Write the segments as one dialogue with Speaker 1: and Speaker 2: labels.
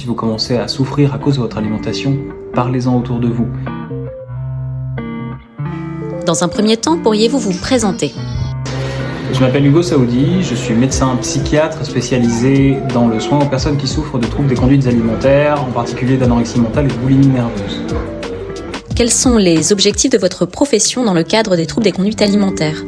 Speaker 1: Si vous commencez à souffrir à cause de votre alimentation, parlez-en autour de vous.
Speaker 2: Dans un premier temps, pourriez-vous vous présenter ?
Speaker 1: Je m'appelle Hugo Saoudi, je suis médecin psychiatre spécialisé dans le soin aux personnes qui souffrent de troubles des conduites alimentaires, en particulier d'anorexie mentale et de boulimie nerveuse.
Speaker 2: Quels sont les objectifs de votre profession dans le cadre des troubles des conduites alimentaires ?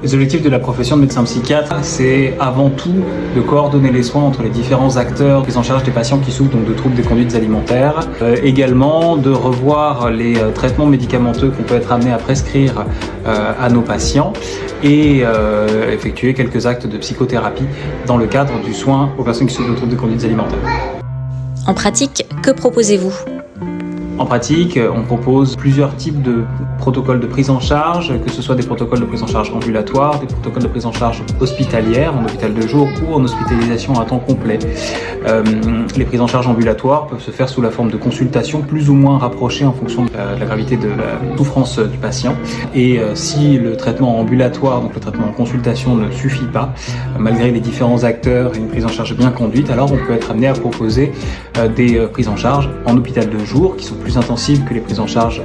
Speaker 1: Les objectifs de la profession de médecin psychiatre, c'est avant tout de coordonner les soins entre les différents acteurs pris en charge des patients qui souffrent donc de troubles des conduites alimentaires. Également de revoir les traitements médicamenteux qu'on peut être amené à prescrire à nos patients et effectuer quelques actes de psychothérapie dans le cadre du soin aux personnes qui souffrent de troubles des conduites alimentaires.
Speaker 2: En pratique, que proposez-vous ?
Speaker 1: En pratique, on propose plusieurs types de protocoles de prise en charge, que ce soit des protocoles de prise en charge ambulatoires, des protocoles de prise en charge hospitalière, en hôpital de jour ou en hospitalisation à temps complet. Les prises en charge ambulatoires peuvent se faire sous la forme de consultations plus ou moins rapprochées en fonction de la gravité de la souffrance du patient. Et si le traitement ambulatoire, donc le traitement en consultation ne suffit pas, malgré les différents acteurs et une prise en charge bien conduite, alors on peut être amené à proposer des prises en charge en hôpital de jour qui sont plus intensives que les prises en charge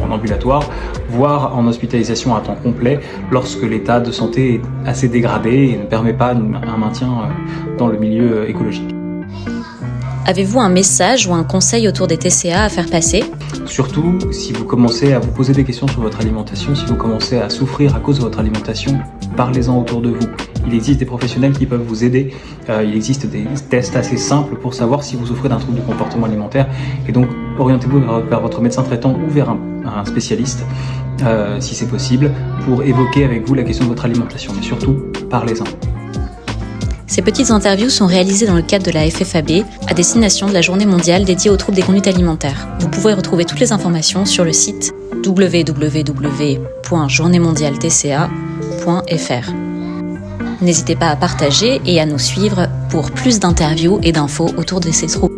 Speaker 1: en ambulatoire, voire en hospitalisation à temps complet lorsque l'état de santé est assez dégradé et ne permet pas un maintien dans le milieu écologique.
Speaker 2: Avez-vous un message ou un conseil autour des TCA à faire passer ?
Speaker 1: Surtout, si vous commencez à vous poser des questions sur votre alimentation, si vous commencez à souffrir à cause de votre alimentation, parlez-en autour de vous. Il existe des professionnels qui peuvent vous aider. Il existe des tests assez simples pour savoir si vous souffrez d'un trouble de comportement alimentaire. Et donc, orientez-vous vers votre médecin traitant ou vers un spécialiste, si c'est possible, pour évoquer avec vous la question de votre alimentation. Mais surtout, parlez-en.
Speaker 2: Ces petites interviews sont réalisées dans le cadre de la FFAB à destination de la Journée mondiale dédiée aux troubles des conduites alimentaires. Vous pouvez retrouver toutes les informations sur le site www.journeemondialetca.fr. N'hésitez pas à partager et à nous suivre pour plus d'interviews et d'infos autour de ces troubles.